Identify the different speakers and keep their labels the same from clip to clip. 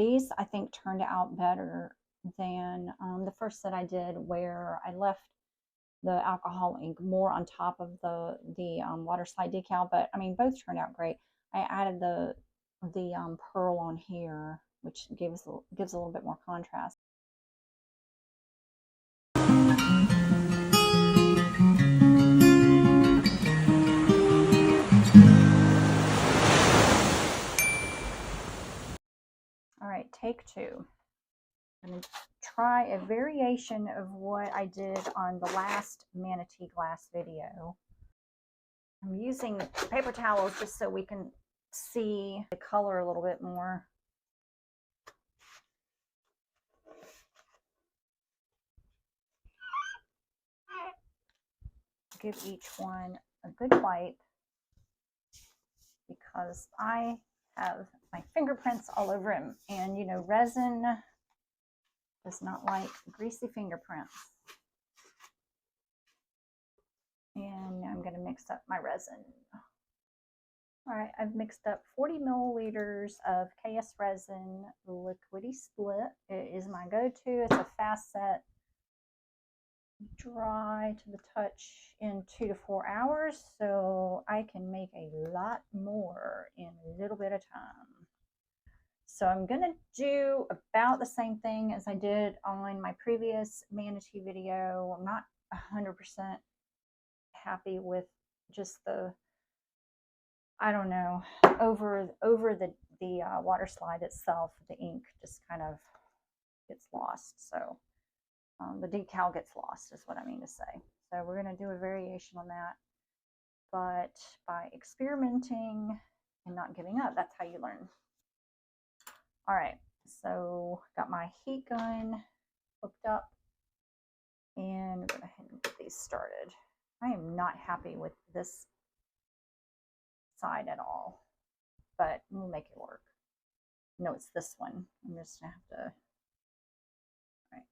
Speaker 1: These, I think, turned out better than the first set I did, where I left the alcohol ink more on top of the water slide decal. But I mean, both turned out great. I added the pearl on here, which gives a little bit more contrast. All right, take two. I'm going to try a variation of what I did on the last manatee glass video. I'm using paper towels just so we can see the color a little bit more. Give each one a good wipe because I have my fingerprints all over him, and you know, resin does not like greasy fingerprints. And I'm going to mix up my resin. All right, I've mixed up 40 milliliters of KSRESIN liquidy split. It is my go-to. It's a fast set, dry to the touch in 2 to 4 hours, so I can make a lot more in a little bit of time. So I'm going to do about the same thing as I did on my previous manatee video. I'm not 100% happy with just the, I don't know, over the water slide itself. The ink just kind of gets lost. So the decal gets lost is what I mean to say. So we're going to do a variation on that. But by experimenting and not giving up, that's how you learn. All right, so got my heat gun hooked up, and go ahead and get these started. I am not happy with this side at all, but we'll make it work. No, it's this one. I'm just gonna have to, all right.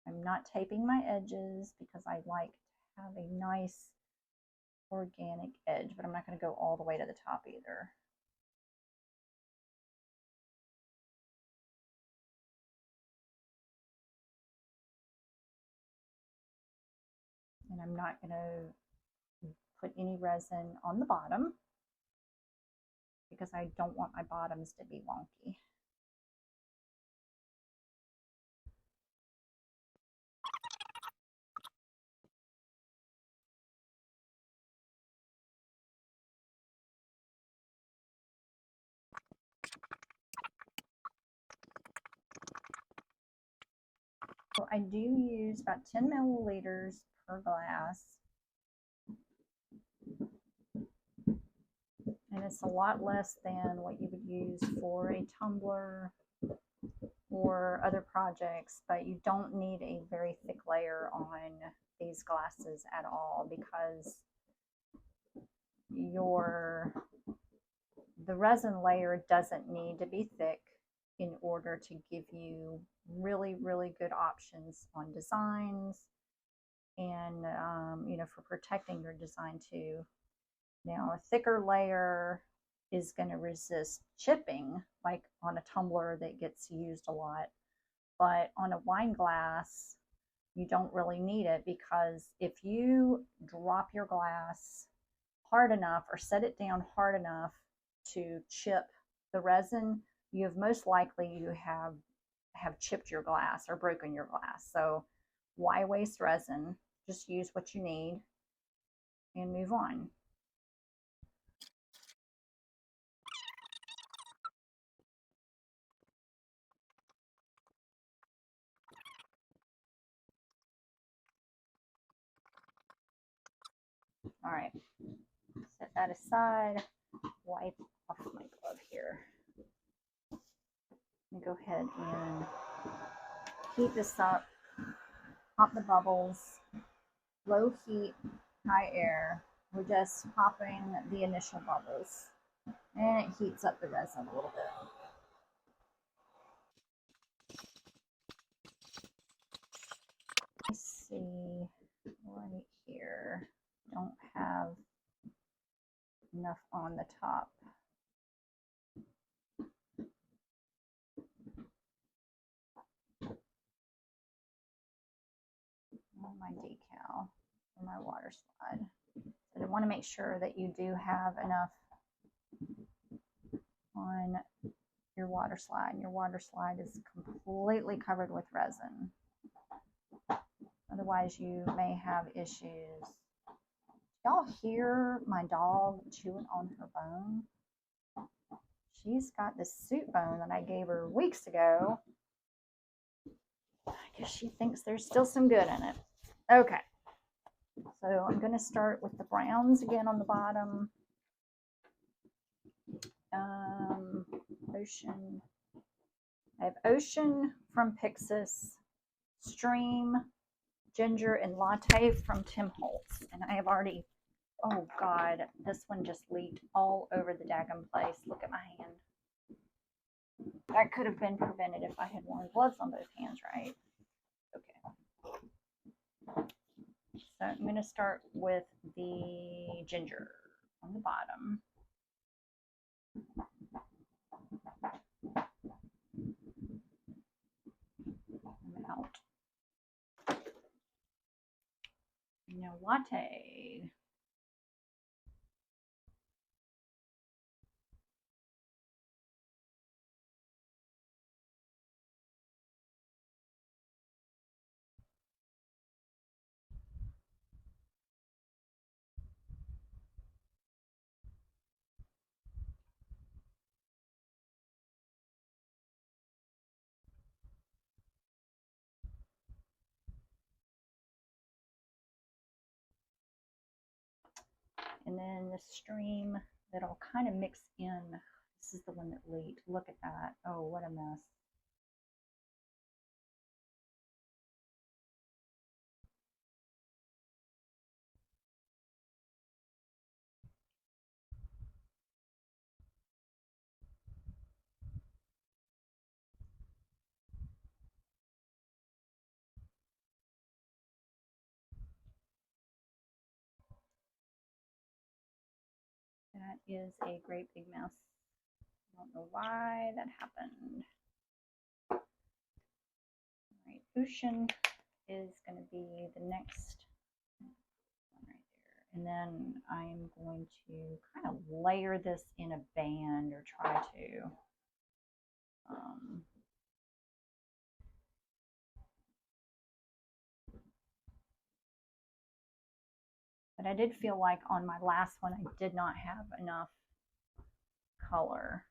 Speaker 1: I'm not taping my edges because I like to have a nice organic edge, but I'm not gonna go all the way to the top either. And I'm not gonna put any resin on the bottom because I don't want my bottoms to be wonky. So I do use about 10 milliliters per glass. And it's a lot less than what you would use for a tumbler or other projects, but you don't need a very thick layer on these glasses at all because the resin layer doesn't need to be thick in order to give you really, really good options on designs and, you know, for protecting your design too. Now, a thicker layer is going to resist chipping, like on a tumbler that gets used a lot. But on a wine glass, you don't really need it because if you drop your glass hard enough or set it down hard enough to chip the resin, you have most likely you have chipped your glass or broken your glass. So why waste resin? Just use what you need and move on. All right, set that aside, wipe off my glove here. Let me go ahead and heat this up, pop the bubbles, low heat, high air. We're just popping the initial bubbles, and it heats up the resin a little bit. Let's see, right here, don't have enough on the top. my decal for my water slide. So I want to make sure that you do have enough on your water slide. Your water slide is completely covered with resin. Otherwise, you may have issues. Y'all hear my dog chewing on her bone? She's got this soup bone that I gave her weeks ago. I guess she thinks there's still some good in it. Okay, so I'm going to start with the browns again on the bottom. Ocean. I have Ocean from Pixis, Stream, Ginger, and Latte from Tim Holtz. And I have already, oh God, this one just leaked all over the daggum place. Look at my hand. That could have been prevented if I had worn gloves on both hands, right? Okay. So I'm going to start with the ginger on the bottom. I'm out. Now Latte. And then the Stream that'll kind of mix in. This is the one that leaked. Look at that. Oh, what a mess. That is a great big mess. I don't know why that happened. All right, Ocean is going to be the next one right there. And then I'm going to kind of layer this in a band, or try to. But I did feel like on my last one, I did not have enough color.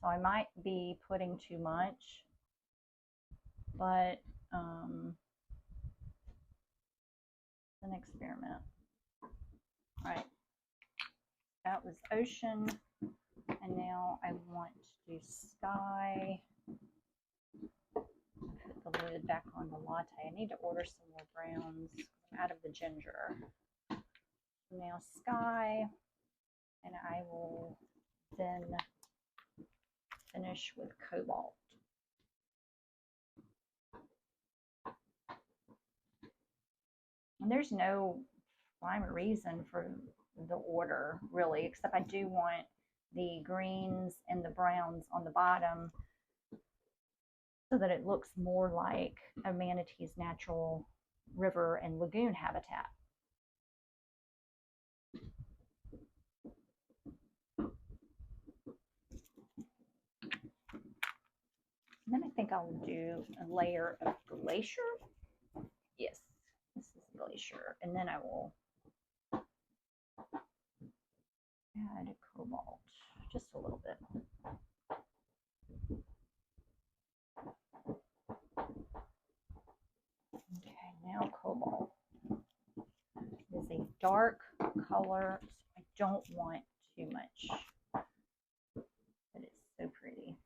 Speaker 1: So I might be putting too much, but it's an experiment. All right, that was Ocean, and now I want to do Sky. Put the lid back on the Latte. I need to order some more browns. I'm out of the ginger. Now Sky, and I will then finish with Cobalt. And there's no rhyme or reason for the order, really, except I do want the greens and the browns on the bottom so that it looks more like a manatee's natural river and lagoon habitat. And then I think I'll do a layer of Glacier. Yes, this is Glacier. And then I will add Cobalt, just a little bit. Okay, now Cobalt is a dark color, so I don't want too much, but it's so pretty.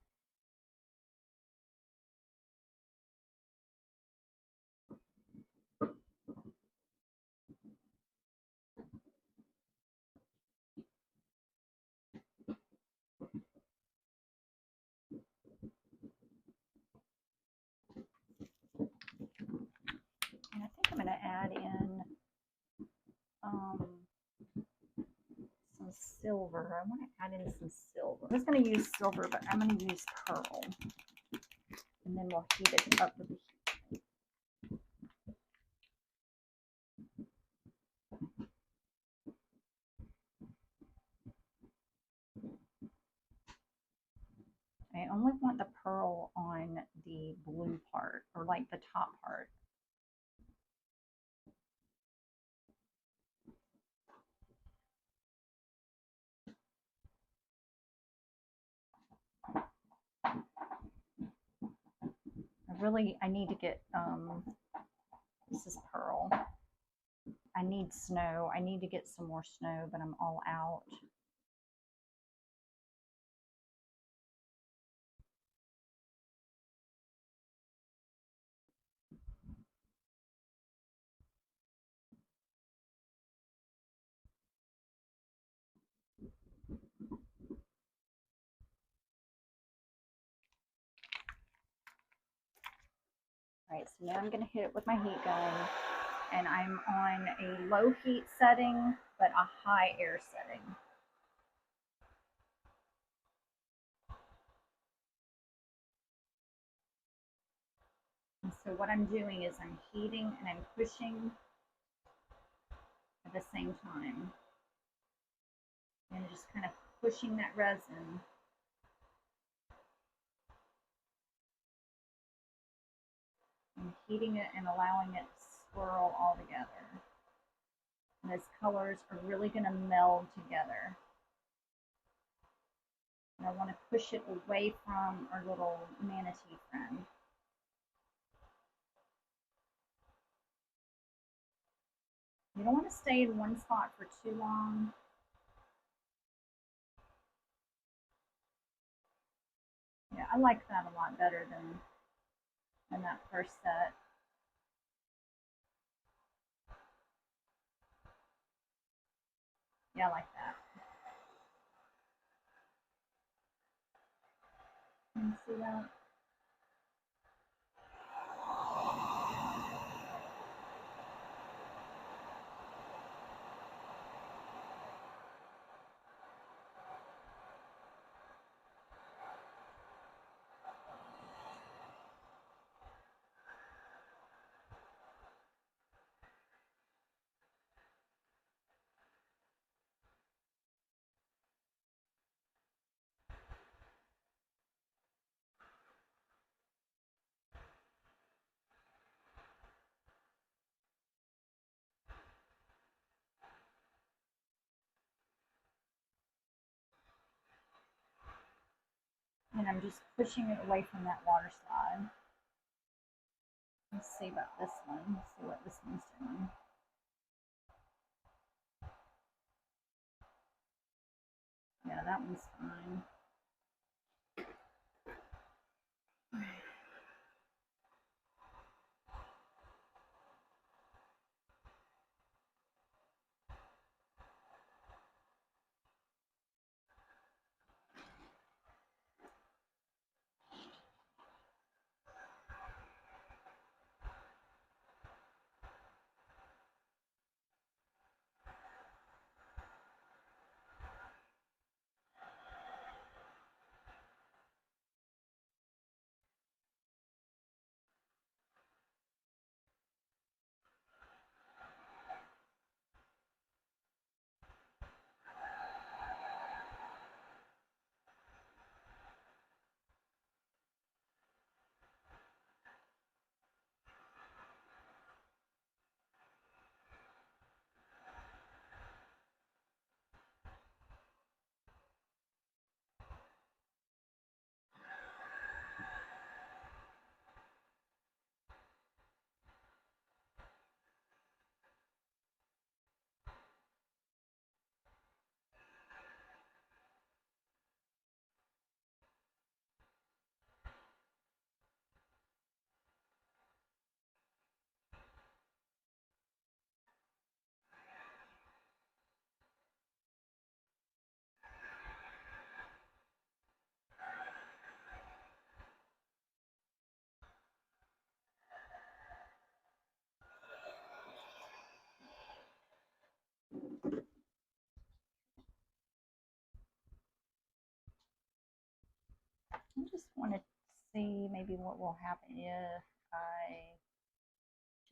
Speaker 1: And I think I'm going to add in some silver. I want to add in some silver. I'm just going to use silver, but I'm going to use pearl. And then we'll heat it up with the heat. I only want the pearl on the blue part, or like the top part. I need to get, this is pearl. I need snow. I need to get some more snow, but I'm all out. All right, so now I'm going to hit it with my heat gun, and I'm on a low heat setting, but a high air setting. And so what I'm doing is I'm heating and I'm pushing at the same time. And just kind of pushing that resin. And heating it and allowing it to swirl all together. And those colors are really going to meld together. And I want to push it away from our little manatee friend. You don't want to stay in one spot for too long. Yeah, I like that a lot better than that first set. Yeah, I like that. Can you see that? And I'm just pushing it away from that water slide. Let's see about this one. Let's see what this one's doing. Yeah, that one's fine. I just want to see maybe what will happen if I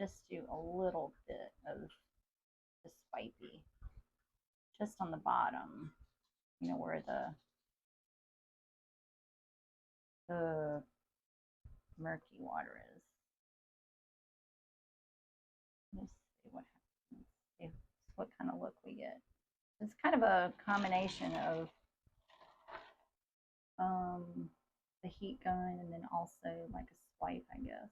Speaker 1: just do a little bit of the spiky just on the bottom, you know, where the murky water is. Let's see what happens. See what kind of look we get. It's kind of a combination of the heat gun and then also like a swipe, I guess.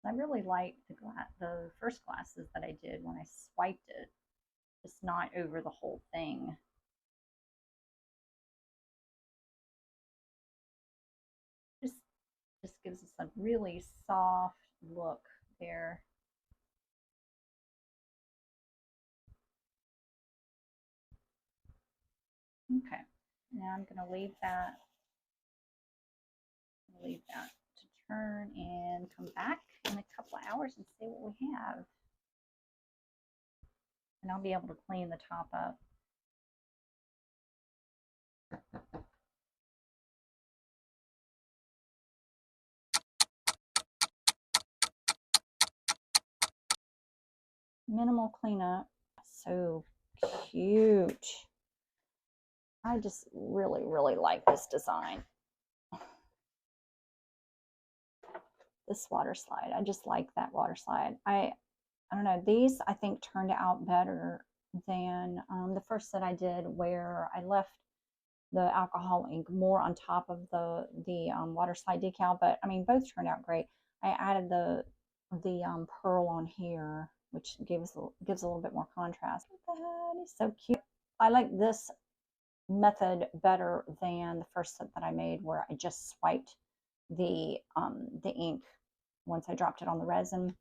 Speaker 1: I really liked the first glasses that I did when I swiped it, just not over the whole thing. Just gives us a really soft look there. Okay, now I'm going to leave that to turn and come back in a couple of hours and see what we have. And I'll be able to clean the top up. Minimal cleanup. So cute. I just really, really like this design. This water slide. I just like that water slide. I don't know. These I think turned out better than the first set I did, where I left the alcohol ink more on top of the water slide decal. But I mean, both turned out great. I added the pearl on here, which gives a little bit more contrast. That is so cute. I like this method better than the first set that I made, where I just swiped the ink once I dropped it on the resin.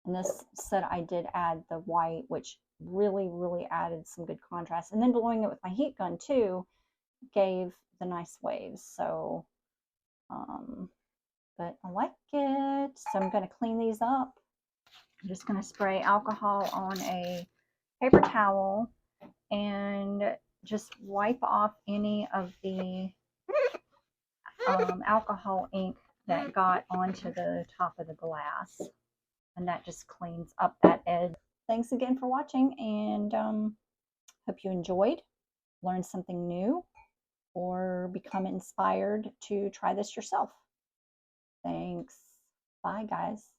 Speaker 1: And this set I did add the white, which really, really added some good contrast. And then blowing it with my heat gun too gave the nice waves. So, but I like it. So I'm going to clean these up. I'm just going to spray alcohol on a paper towel and just wipe off any of the alcohol ink that got onto the top of the glass. And that just cleans up that edge. Thanks again for watching, and hope you enjoyed, learned something new, or become inspired to try this yourself. Thanks. Bye, guys.